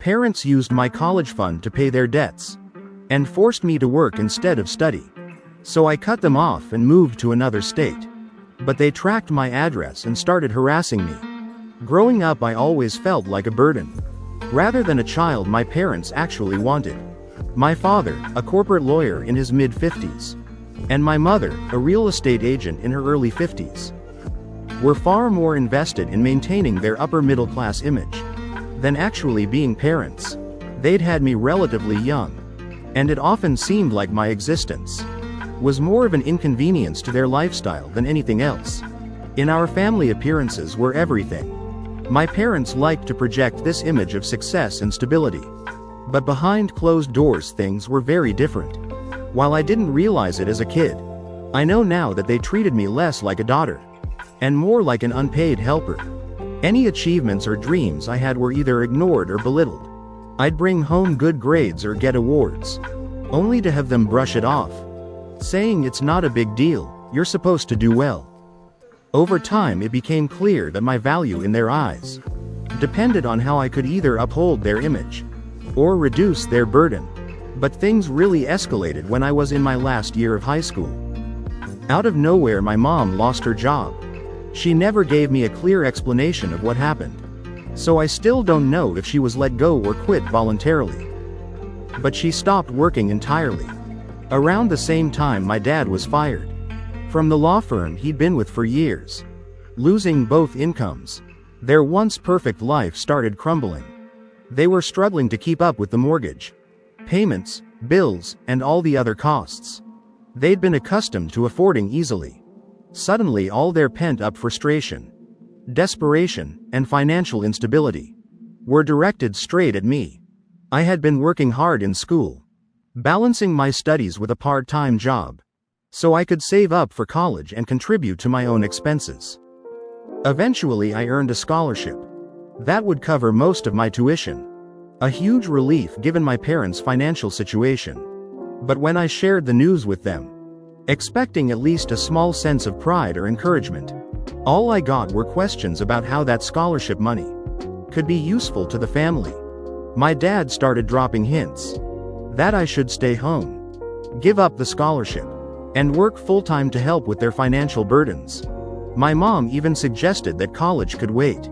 Parents used my college fund to pay their debts and forced me to work instead of study. So I cut them off and moved to another state. But they tracked my address and started harassing me. Growing up, I always felt like a burden, rather than a child my parents actually wanted. My father, a corporate lawyer in his mid-50s, and my mother, a real estate agent in her early 50s, were far more invested in maintaining their upper middle class image than actually being parents. They'd had me relatively young, and it often seemed like my existence was more of an inconvenience to their lifestyle than anything else. In our family, appearances were everything. My parents liked to project this image of success and stability. But behind closed doors, things were very different. While I didn't realize it as a kid, I know now that they treated me less like a daughter and more like an unpaid helper. Any achievements or dreams I had were either ignored or belittled. I'd bring home good grades or get awards, only to have them brush it off, saying it's not a big deal, you're supposed to do well. Over time, it became clear that my value in their eyes depended on how I could either uphold their image or reduce their burden. But things really escalated when I was in my last year of high school. Out of nowhere, my mom lost her job. She never gave me a clear explanation of what happened, so I still don't know if she was let go or quit voluntarily. But she stopped working entirely. Around the same time, my dad was fired from the law firm he'd been with for years. Losing both incomes, their once perfect life started crumbling. They were struggling to keep up with the mortgage payments, bills, and all the other costs they'd been accustomed to affording easily. Suddenly, all their pent-up frustration, desperation, and financial instability were directed straight at me. I had been working hard in school, balancing my studies with a part-time job, so I could save up for college and contribute to my own expenses. Eventually, I earned a scholarship that would cover most of my tuition, a huge relief given my parents' financial situation. But when I shared the news with them, expecting at least a small sense of pride or encouragement, all I got were questions about how that scholarship money could be useful to the family. My dad started dropping hints that I should stay home, give up the scholarship, and work full-time to help with their financial burdens. My mom even suggested that college could wait,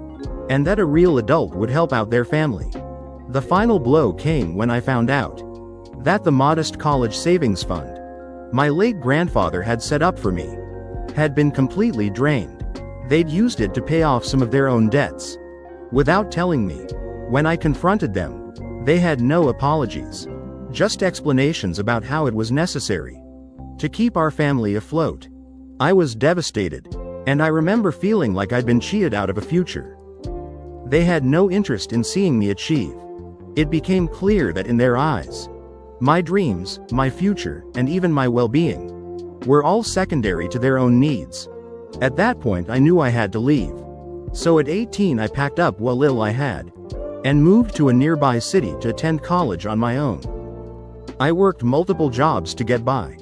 and that a real adult would help out their family. The final blow came when I found out that the modest college savings fund my late grandfather had set up for me had been completely drained. They'd used it to pay off some of their own debts without telling me. When I confronted them, they had no apologies, just explanations about how it was necessary to keep our family afloat. I was devastated, and I remember feeling like I'd been cheated out of a future. They had no interest in seeing me achieve. It became clear that in their eyes, my dreams, my future, and even my well-being were all secondary to their own needs. At that point, I knew I had to leave. So at 18, I packed up what little I had and moved to a nearby city to attend college on my own. I worked multiple jobs to get by,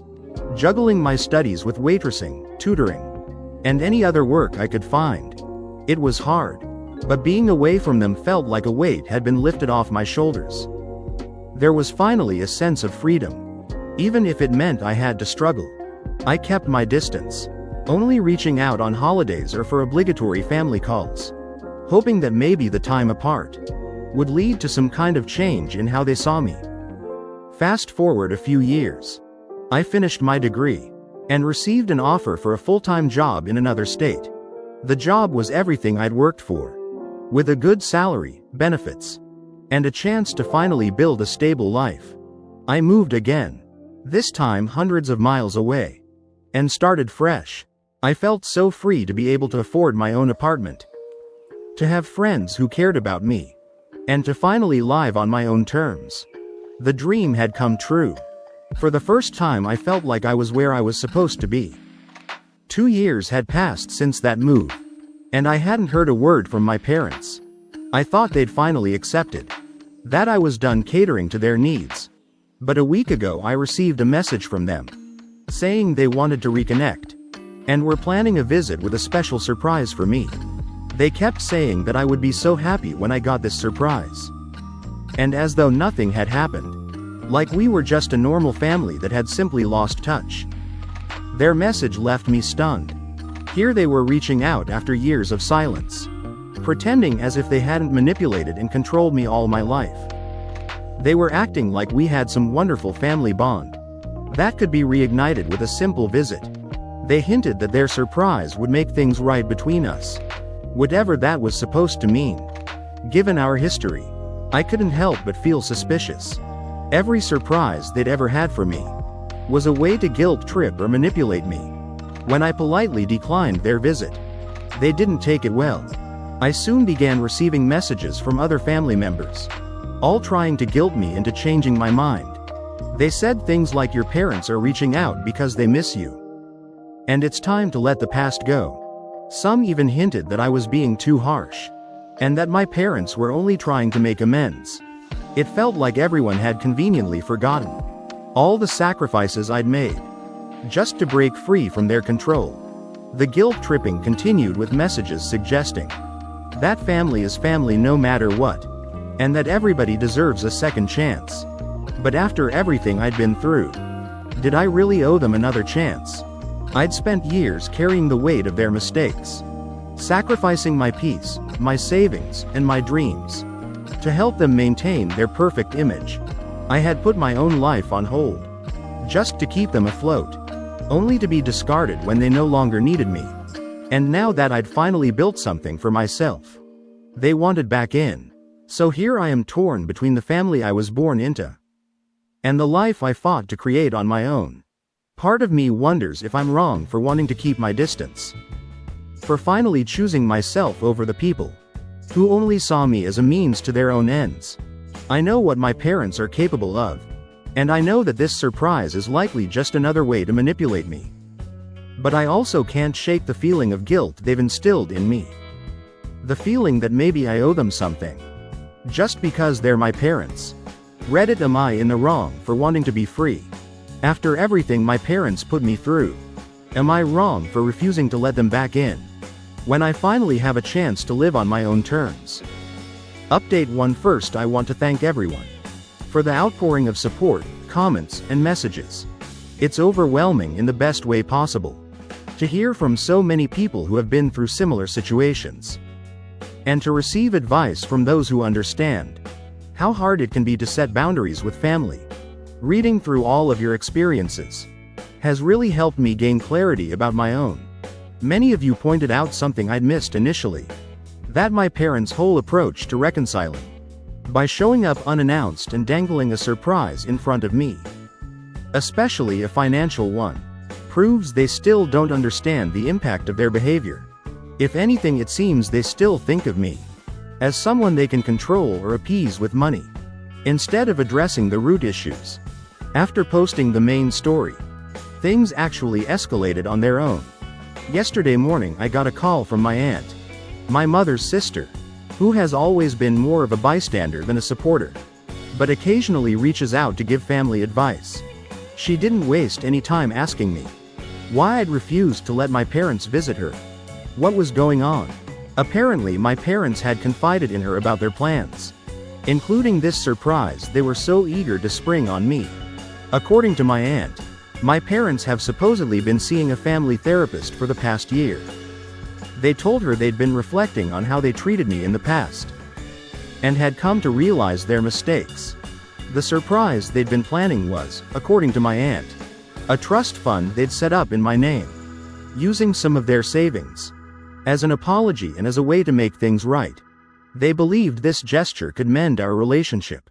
juggling my studies with waitressing, tutoring, and any other work I could find. It was hard, but being away from them felt like a weight had been lifted off my shoulders. There was finally a sense of freedom, even if it meant I had to struggle. I kept my distance, only reaching out on holidays or for obligatory family calls, hoping that maybe the time apart would lead to some kind of change in how they saw me. Fast forward a few years. I finished my degree and received an offer for a full-time job in another state. The job was everything I'd worked for, with a good salary, benefits, and a chance to finally build a stable life. I moved again, this time hundreds of miles away, and started fresh. I felt so free to be able to afford my own apartment, to have friends who cared about me, and to finally live on my own terms. The dream had come true. For the first time, I felt like I was where I was supposed to be. 2 years had passed since that move, and I hadn't heard a word from my parents. I thought they'd finally accepted that I was done catering to their needs. But a week ago, I received a message from them saying they wanted to reconnect and were planning a visit with a special surprise for me. They kept saying that I would be so happy when I got this surprise. and as though nothing had happened. Like we were just a normal family that had simply lost touch. Their message left me stunned. Here they were reaching out after years of silence. Pretending as if they hadn't manipulated and controlled me all my life. They were acting like we had some wonderful family bond that could be reignited with a simple visit. They hinted that their surprise would make things right between us. Whatever that was supposed to mean. Given our history, I couldn't help but feel suspicious. Every surprise they'd ever had for me was a way to guilt trip or manipulate me. When I politely declined their visit, they didn't take it well. I soon began receiving messages from other family members, all trying to guilt me into changing my mind. They said things like your parents are reaching out because they miss you. And it's time to let the past go. Some even hinted that I was being too harsh. And that my parents were only trying to make amends. It felt like everyone had conveniently forgotten all the sacrifices I'd made, just to break free from their control. The guilt tripping continued with messages suggesting that family is family no matter what, and that everybody deserves a second chance. But after everything I'd been through, did I really owe them another chance? I'd spent years carrying the weight of their mistakes, sacrificing my peace, my savings, and my dreams to help them maintain their perfect image. I had put my own life on hold, just to keep them afloat, only to be discarded when they no longer needed me. And now that I'd finally built something for myself, they wanted back in. So here I am torn between the family I was born into and the life I fought to create on my own. Part of me wonders if I'm wrong for wanting to keep my distance, for finally choosing myself over the people who only saw me as a means to their own ends. I know what my parents are capable of, and I know that this surprise is likely just another way to manipulate me. But I also can't shake the feeling of guilt they've instilled in me. The feeling that maybe I owe them something, just because they're my parents. Reddit, am I in the wrong for wanting to be free? After everything my parents put me through, am I wrong for refusing to let them back in when I finally have a chance to live on my own terms? Update 1. First, I want to thank everyone for the outpouring of support, comments, and messages. It's overwhelming in the best way possible to hear from so many people who have been through similar situations, and to receive advice from those who understand how hard it can be to set boundaries with family. Reading through all of your experiences has really helped me gain clarity about my own. Many of you pointed out something I'd missed initially, that my parents' whole approach to reconciling, by showing up unannounced and dangling a surprise in front of me, especially a financial one, proves they still don't understand the impact of their behavior. If anything, it seems they still think of me as someone they can control or appease with money, instead of addressing the root issues. After posting the main story, things actually escalated on their own. Yesterday morning I got a call from my aunt, my mother's sister, who has always been more of a bystander than a supporter, but occasionally reaches out to give family advice. She didn't waste any time asking me why I'd refused to let my parents visit her. What was going on? Apparently my parents had confided in her about their plans, including this surprise they were so eager to spring on me. According to my aunt, my parents have supposedly been seeing a family therapist for the past year. They told her they'd been reflecting on how they treated me in the past, and had come to realize their mistakes. The surprise they'd been planning was, according to my aunt, a trust fund they'd set up in my name, using some of their savings as an apology and as a way to make things right. They believed this gesture could mend our relationship,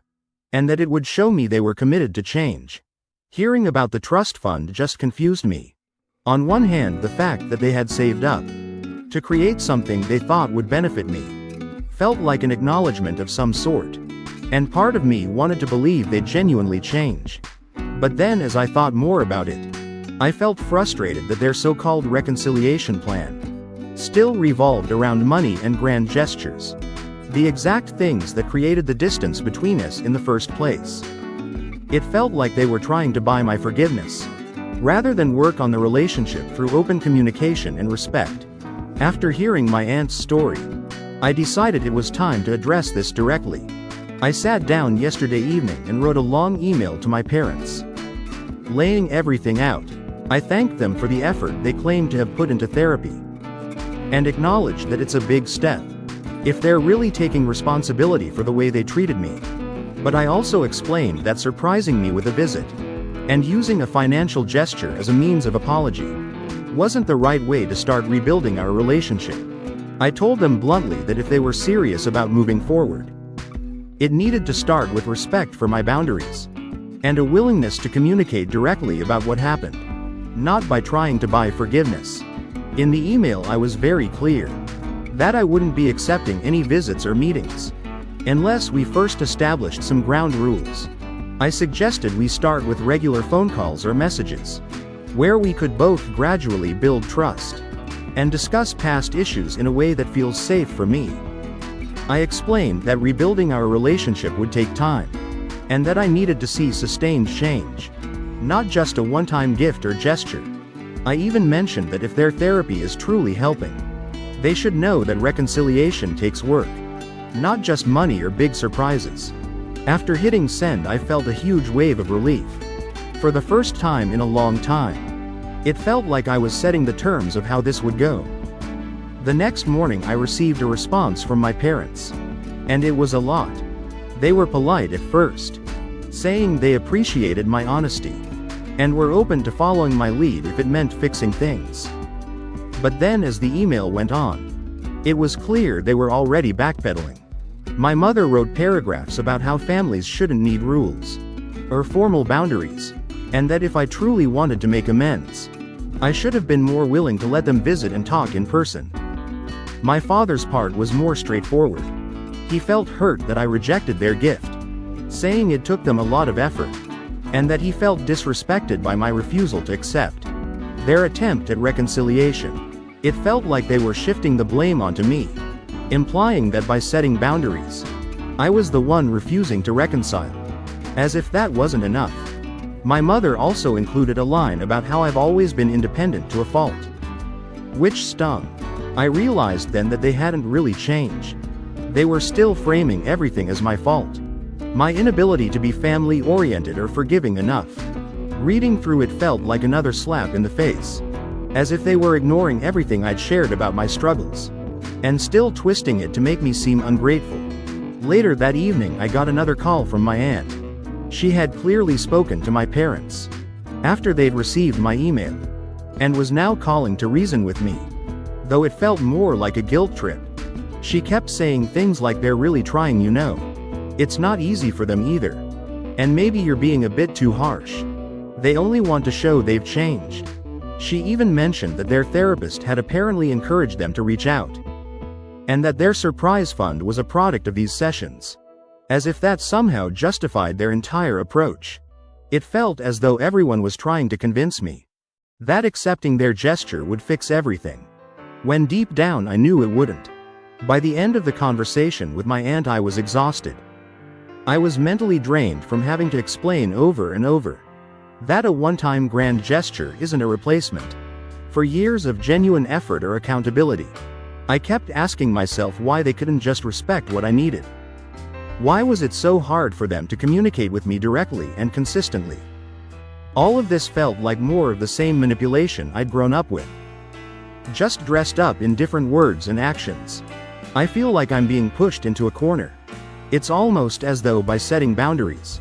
and that it would show me they were committed to change. Hearing about the trust fund just confused me. On one hand, the fact that they had saved up to create something they thought would benefit me felt like an acknowledgement of some sort, and part of me wanted to believe they'd genuinely change. But then as I thought more about it, I felt frustrated that their so-called reconciliation plan still revolved around money and grand gestures, the exact things that created the distance between us in the first place. It felt like they were trying to buy my forgiveness, rather than work on the relationship through open communication and respect. After hearing my aunt's story, I decided it was time to address this directly. I sat down yesterday evening and wrote a long email to my parents, laying everything out. I thanked them for the effort they claim to have put into therapy, and acknowledged that it's a big step, if they're really taking responsibility for the way they treated me. But I also explained that surprising me with a visit, and using a financial gesture as a means of apology, wasn't the right way to start rebuilding our relationship. I told them bluntly that if they were serious about moving forward, it needed to start with respect for my boundaries, and a willingness to communicate directly about what happened, not by trying to buy forgiveness. In the email I was very clear that I wouldn't be accepting any visits or meetings unless we first established some ground rules. I suggested we start with regular phone calls or messages, where we could both gradually build trust and discuss past issues in a way that feels safe for me. I explained that rebuilding our relationship would take time, and that I needed to see sustained change, not just a one-time gift or gesture. I even mentioned that if their therapy is truly helping, they should know that reconciliation takes work, not just money or big surprises. After hitting send, I felt a huge wave of relief. For the first time in a long time, it felt like I was setting the terms of how this would go. The next morning I received a response from my parents, and it was a lot. They were polite at first, saying they appreciated my honesty, and were open to following my lead if it meant fixing things. But then as the email went on, it was clear they were already backpedaling. My mother wrote paragraphs about how families shouldn't need rules or formal boundaries, and that if I truly wanted to make amends, I should have been more willing to let them visit and talk in person. My father's part was more straightforward. He felt hurt that I rejected their gift, saying it took them a lot of effort, and that he felt disrespected by my refusal to accept their attempt at reconciliation. It felt like they were shifting the blame onto me, implying that by setting boundaries, I was the one refusing to reconcile. As if that wasn't enough, my mother also included a line about how I've always been independent to a fault, which stung. I realized then that they hadn't really changed. They were still framing everything as my fault, my inability to be family-oriented or forgiving enough. Reading through it felt like another slap in the face, as if they were ignoring everything I'd shared about my struggles, and still twisting it to make me seem ungrateful. Later that evening I got another call from my aunt. She had clearly spoken to my parents after they'd received my email, and was now calling to reason with me, though it felt more like a guilt trip. She kept saying things like, "They're really trying, you know. It's not easy for them either. And maybe you're being a bit too harsh. They only want to show they've changed." She even mentioned that their therapist had apparently encouraged them to reach out, and that their surprise fund was a product of these sessions. As if that somehow justified their entire approach. It felt as though everyone was trying to convince me that accepting their gesture would fix everything, when deep down I knew it wouldn't. By the end of the conversation with my aunt I was exhausted. I was mentally drained from having to explain over and over that a one-time grand gesture isn't a replacement for years of genuine effort or accountability. I kept asking myself why they couldn't just respect what I needed. Why was it so hard for them to communicate with me directly and consistently? All of this felt like more of the same manipulation I'd grown up with, just dressed up in different words and actions. I feel like I'm being pushed into a corner. It's almost as though by setting boundaries,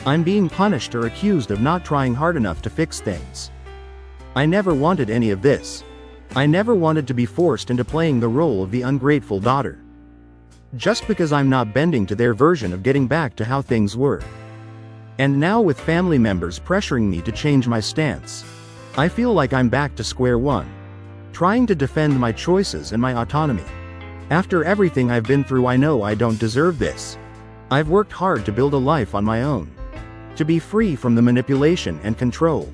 I'm being punished or accused of not trying hard enough to fix things. I never wanted any of this. I never wanted to be forced into playing the role of the ungrateful daughter, just because I'm not bending to their version of getting back to how things were. And now with family members pressuring me to change my stance, I feel like I'm back to square one, trying to defend my choices and my autonomy. After everything I've been through, I know I don't deserve this. I've worked hard to build a life on my own, to be free from the manipulation and control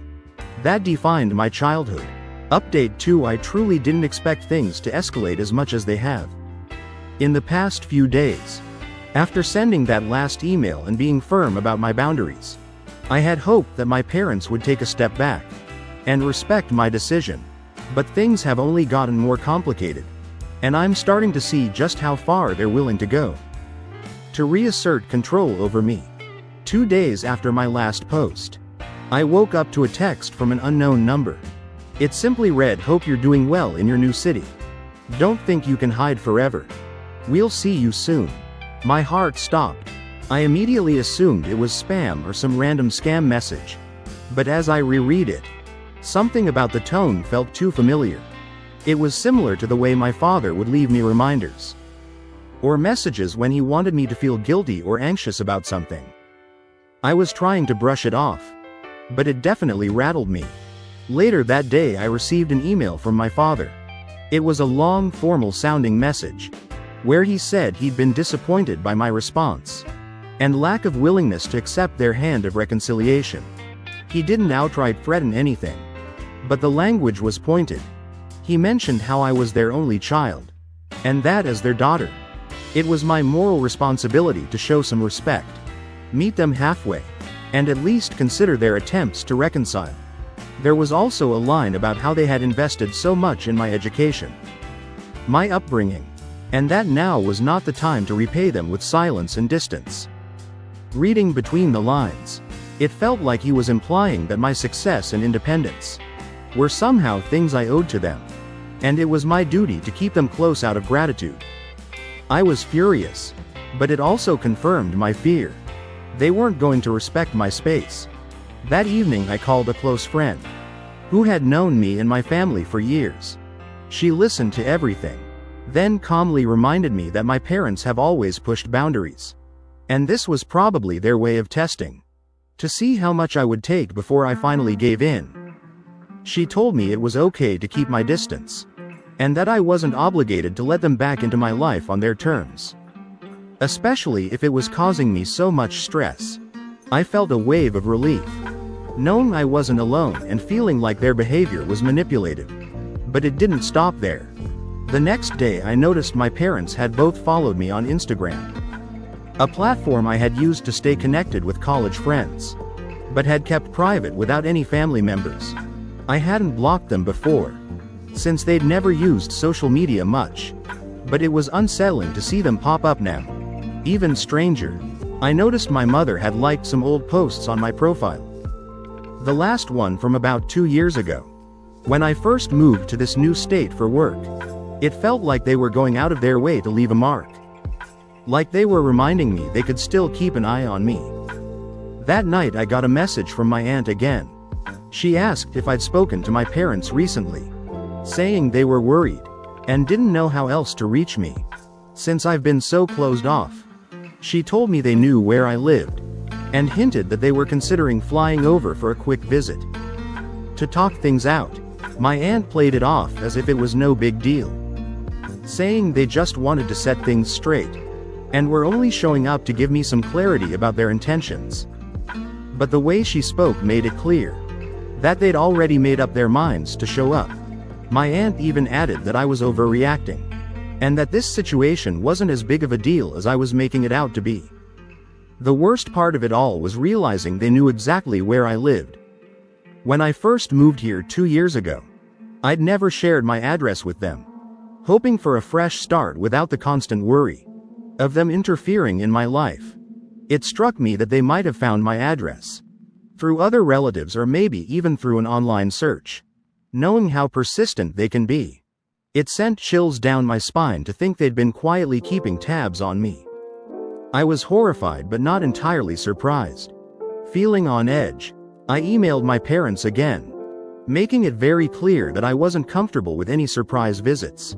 that defined my childhood. Update 2: I truly didn't expect things to escalate as much as they have. In the past few days, after sending that last email and being firm about my boundaries, I had hoped that my parents would take a step back and respect my decision. But things have only gotten more complicated, and I'm starting to see just how far they're willing to go. to reassert control over me. 2 days after my last post, I woke up to a text from an unknown number. It simply read, "Hope you're doing well in your new city. Don't think you can hide forever. We'll see you soon." My heart stopped. I immediately assumed it was spam or some random scam message. But as I reread it, something about the tone felt too familiar. It was similar to the way my father would leave me reminders or messages when he wanted me to feel guilty or anxious about something. I was trying to brush it off, but it definitely rattled me. Later that day I received an email from my father. It was a long, formal-sounding message, where he said he'd been disappointed by my response and lack of willingness to accept their hand of reconciliation. He didn't outright threaten anything, but the language was pointed. He mentioned how I was their only child, and that as their daughter, it was my moral responsibility to show some respect, meet them halfway, and at least consider their attempts to reconcile. There was also a line about how they had invested so much in my education, my upbringing, and that now was not the time to repay them with silence and distance. Reading between the lines, it felt like he was implying that my success and independence were somehow things I owed to them, and it was my duty to keep them close out of gratitude. I was furious, but it also confirmed my fear. They weren't going to respect my space. That evening I called a close friend, who had known me and my family for years. She listened to everything, then calmly reminded me that my parents have always pushed boundaries, and this was probably their way of testing, to see how much I would take before I finally gave in. She told me it was okay to keep my distance, and that I wasn't obligated to let them back into my life on their terms, especially if it was causing me so much stress. I felt a wave of relief, knowing I wasn't alone and feeling like their behavior was manipulative. But it didn't stop there. The next day I noticed my parents had both followed me on Instagram, a platform I had used to stay connected with college friends, but had kept private without any family members. I hadn't blocked them before, since they'd never used social media much, but it was unsettling to see them pop up now. Even stranger, I noticed my mother had liked some old posts on my profile. The last one from about 2 years ago, when I first moved to this new state for work. It felt like they were going out of their way to leave a mark, like they were reminding me they could still keep an eye on me. That night I got a message from my aunt again. She asked if I'd spoken to my parents recently, saying they were worried and didn't know how else to reach me, since I've been so closed off. She told me they knew where I lived, and hinted that they were considering flying over for a quick visit to talk things out. My aunt played it off as if it was no big deal, saying they just wanted to set things straight, and were only showing up to give me some clarity about their intentions. But the way she spoke made it clear that they'd already made up their minds to show up. My aunt even added that I was overreacting, and that this situation wasn't as big of a deal as I was making it out to be. The worst part of it all was realizing they knew exactly where I lived. When I first moved here 2 years ago, I'd never shared my address with them, hoping for a fresh start without the constant worry of them interfering in my life. It struck me that they might have found my address through other relatives or maybe even through an online search. Knowing how persistent they can be, it sent chills down my spine to think they'd been quietly keeping tabs on me. I was horrified but not entirely surprised. Feeling on edge, I emailed my parents again, making it very clear that I wasn't comfortable with any surprise visits,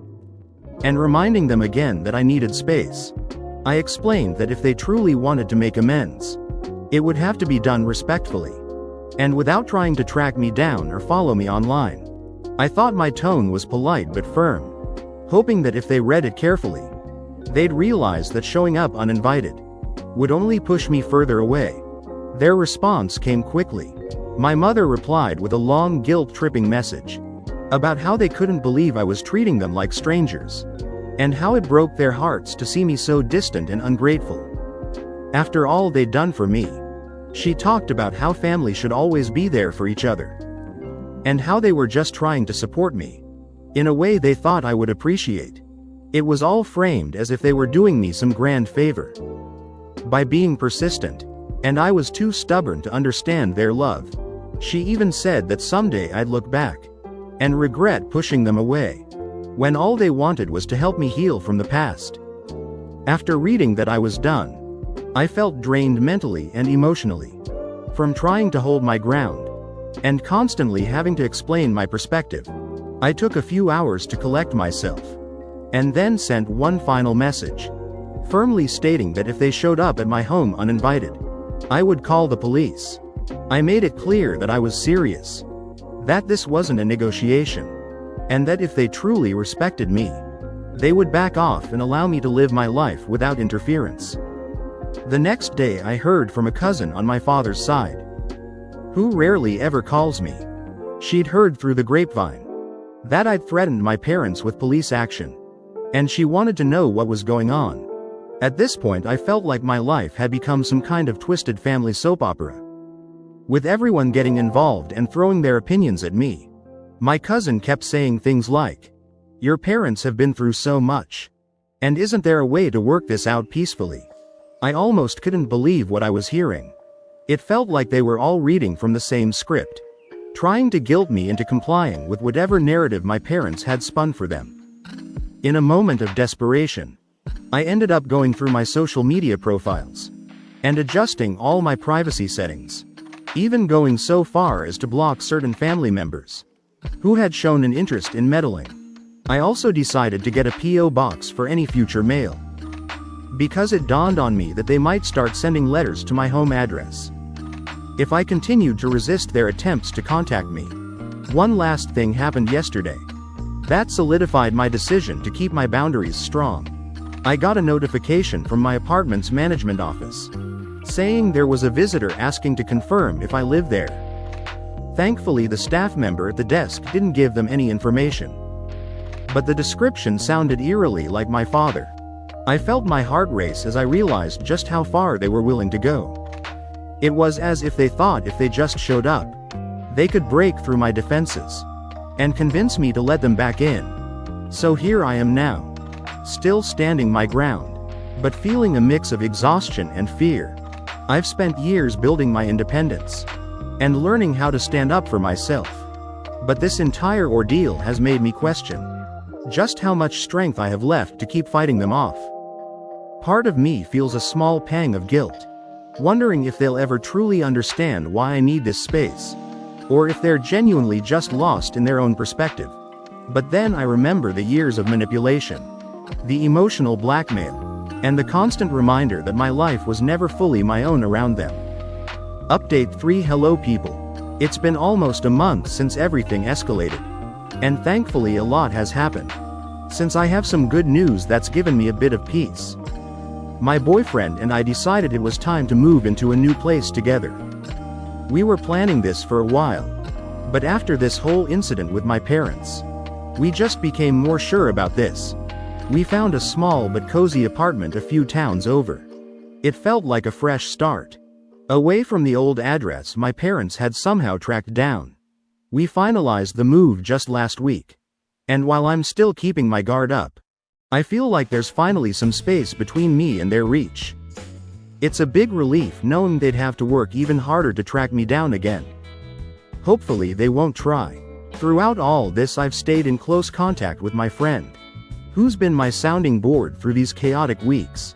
and reminding them again that I needed space. I explained that if they truly wanted to make amends, it would have to be done respectfully, and without trying to track me down or follow me online. I thought my tone was polite but firm, hoping that if they read it carefully, they'd realize that showing up uninvited would only push me further away. Their response came quickly. My mother replied with a long guilt-tripping message about how they couldn't believe I was treating them like strangers, and how it broke their hearts to see me so distant and ungrateful after all they'd done for me. She talked about how family should always be there for each other, and how they were just trying to support me in a way they thought I would appreciate. It was all framed as if they were doing me some grand favor. by being persistent, and I was too stubborn to understand their love. She even said that someday I'd look back and regret pushing them away, when all they wanted was to help me heal from the past. After reading that I was done, I felt drained mentally and emotionally, from trying to hold my ground and constantly having to explain my perspective. I took a few hours to collect myself, and then sent one final message, firmly stating that if they showed up at my home uninvited, I would call the police. I made it clear that I was serious, that this wasn't a negotiation, and that if they truly respected me, they would back off and allow me to live my life without interference. The next day I heard from a cousin on my father's side, who rarely ever calls me. She'd heard through the grapevine that I'd threatened my parents with police action, and she wanted to know what was going on. At this point I felt like my life had become some kind of twisted family soap opera, with everyone getting involved and throwing their opinions at me. My cousin kept saying things like, "Your parents have been through so much, and isn't there a way to work this out peacefully?" I almost couldn't believe what I was hearing. It felt like they were all reading from the same script, trying to guilt me into complying with whatever narrative my parents had spun for them. In a moment of desperation, I ended up going through my social media profiles and adjusting all my privacy settings, even going so far as to block certain family members who had shown an interest in meddling. I also decided to get a P.O. box for any future mail, because it dawned on me that they might start sending letters to my home address if I continued to resist their attempts to contact me. One last thing happened yesterday that solidified my decision to keep my boundaries strong. I got a notification from my apartment's management office saying there was a visitor asking to confirm if I live there. Thankfully, the staff member at the desk didn't give them any information, but the description sounded eerily like my father. I felt my heart race as I realized just how far they were willing to go. It was as if they thought if they just showed up, they could break through my defenses and convince me to let them back in. So here I am now, still standing my ground, but feeling a mix of exhaustion and fear. I've spent years building my independence and learning how to stand up for myself, but this entire ordeal has made me question just how much strength I have left to keep fighting them off. Part of me feels a small pang of guilt, wondering if they'll ever truly understand why I need this space, or if they're genuinely just lost in their own perspective. But then I remember the years of manipulation, the emotional blackmail, and the constant reminder that my life was never fully my own around them. Update 3. Hello people. It's been almost a month since everything escalated, and thankfully a lot has happened. Since I have some good news that's given me a bit of peace. My boyfriend and I decided it was time to move into a new place together. We were planning this for a while, but after this whole incident with my parents, we just became more sure about this. We found a small but cozy apartment a few towns over. It felt like a fresh start, away from the old address my parents had somehow tracked down. We finalized the move just last week, and while I'm still keeping my guard up, I feel like there's finally some space between me and their reach. It's a big relief knowing they'd have to work even harder to track me down again. Hopefully they won't try. Throughout all this I've stayed in close contact with my friend, who's been my sounding board through these chaotic weeks.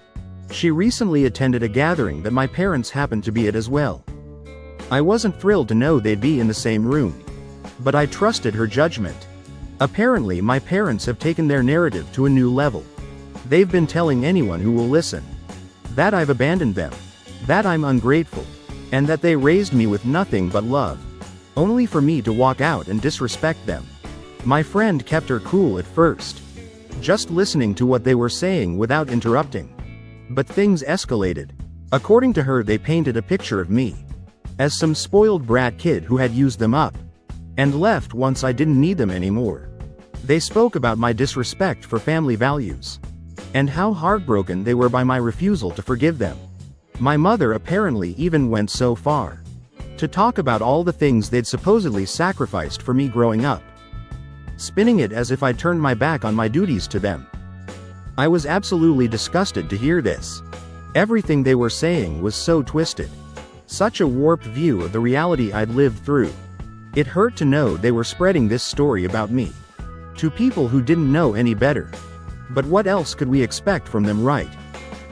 She recently attended a gathering that my parents happened to be at as well. I wasn't thrilled to know they'd be in the same room, but I trusted her judgment. Apparently my parents have taken their narrative to a new level. They've been telling anyone who will listen that I've abandoned them, that I'm ungrateful, and that they raised me with nothing but love, only for me to walk out and disrespect them. My friend kept her cool at first, just listening to what they were saying without interrupting. But things escalated. According to her, they painted a picture of me as some spoiled brat kid who had used them up and left once I didn't need them anymore. They spoke about my disrespect for family values and how heartbroken they were by my refusal to forgive them. My mother apparently even went so far to talk about all the things they'd supposedly sacrificed for me growing up, spinning it as if I'd turned my back on my duties to them. I was absolutely disgusted to hear this. Everything they were saying was so twisted. Such a warped view of the reality I'd lived through. It hurt to know they were spreading this story about me to people who didn't know any better. But what else could we expect from them, right?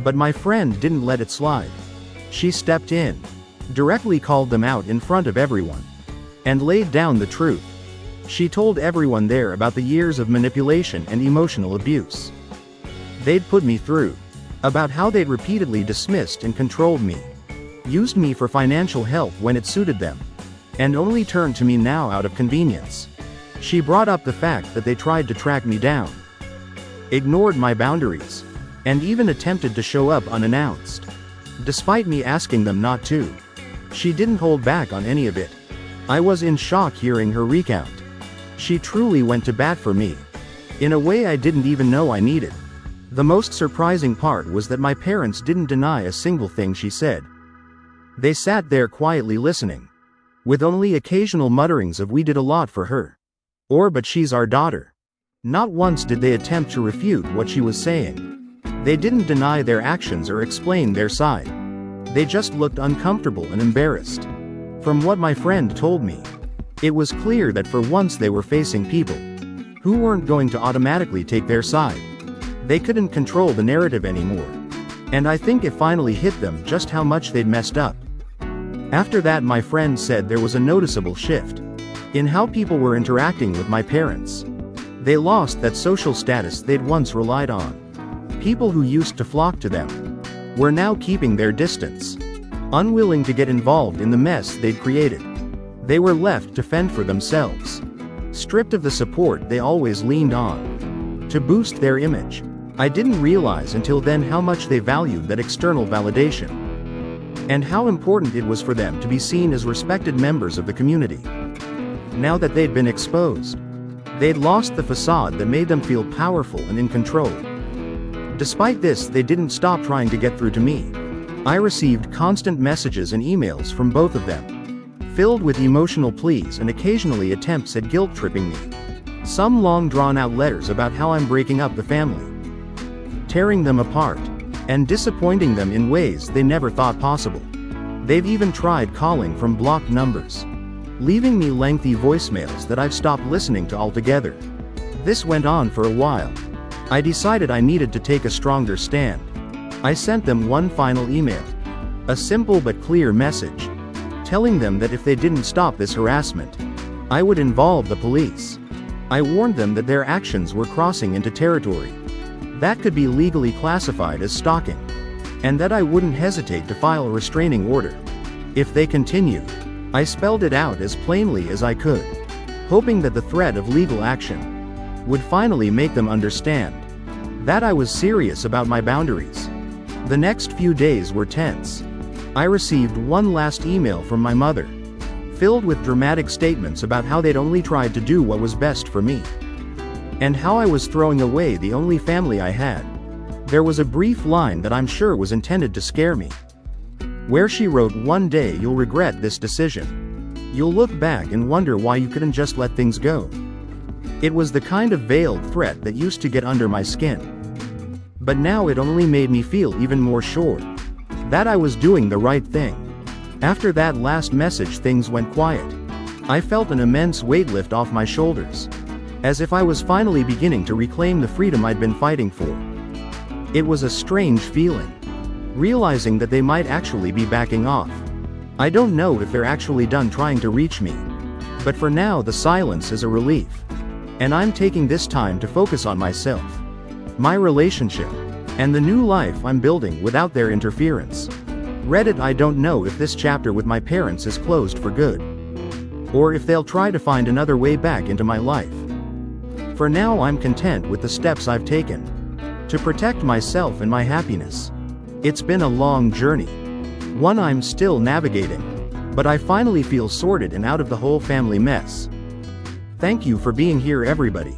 But my friend didn't let it slide. She stepped in, directly called them out in front of everyone, and laid down the truth. She told everyone there about the years of manipulation and emotional abuse they'd put me through, about how they'd repeatedly dismissed and controlled me, used me for financial help when it suited them, and only turned to me now out of convenience. She brought up the fact that they tried to track me down, ignored my boundaries, and even attempted to show up unannounced, despite me asking them not to. She didn't hold back on any of it. I was in shock hearing her recount. She truly went to bat for me, in a way I didn't even know I needed. The most surprising part was that my parents didn't deny a single thing she said. They sat there quietly listening, with only occasional mutterings of "we did a lot for her," or "but she's our daughter." Not once did they attempt to refute what she was saying. They didn't deny their actions or explain their side. They just looked uncomfortable and embarrassed. From what my friend told me, it was clear that for once they were facing people who weren't going to automatically take their side. They couldn't control the narrative anymore. And I think it finally hit them just how much they'd messed up. After that, my friend said there was a noticeable shift in how people were interacting with my parents. They lost that social status they'd once relied on. People who used to flock to them were now keeping their distance, unwilling to get involved in the mess they'd created. They were left to fend for themselves, stripped of the support they always leaned on to boost their image. I didn't realize until then how much they valued that external validation, and how important it was for them to be seen as respected members of the community. Now that they'd been exposed, they'd lost the facade that made them feel powerful and in control. Despite this, they didn't stop trying to get through to me. I received constant messages and emails from both of them, filled with emotional pleas and occasionally attempts at guilt-tripping me. Some long drawn-out letters about how I'm breaking up the family, tearing them apart, and disappointing them in ways they never thought possible. They've even tried calling from blocked numbers, leaving me lengthy voicemails that I've stopped listening to altogether. This went on for a while. I decided I needed to take a stronger stand. I sent them one final email, a simple but clear message, telling them that if they didn't stop this harassment, I would involve the police. I warned them that their actions were crossing into territory that could be legally classified as stalking, and that I wouldn't hesitate to file a restraining order if they continued. I spelled it out as plainly as I could, hoping that the threat of legal action would finally make them understand that I was serious about my boundaries. The next few days were tense. I received one last email from my mother, filled with dramatic statements about how they'd only tried to do what was best for me, and how I was throwing away the only family I had. There was a brief line that I'm sure was intended to scare me, where she wrote, "One day you'll regret this decision. You'll look back and wonder why you couldn't just let things go." It was the kind of veiled threat that used to get under my skin, but now it only made me feel even more sure that I was doing the right thing. After that last message, things went quiet. I felt an immense weight lift off my shoulders, as if I was finally beginning to reclaim the freedom I'd been fighting for. It was a strange feeling, realizing that they might actually be backing off. I don't know if they're actually done trying to reach me, but for now the silence is a relief. And I'm taking this time to focus on myself, my relationship, and the new life I'm building without their interference. Reddit, I don't know if this chapter with my parents is closed for good, or if they'll try to find another way back into my life. For now, I'm content with the steps I've taken to protect myself and my happiness. It's been a long journey, one I'm still navigating, but I finally feel sorted and out of the whole family mess. Thank you for being here, everybody.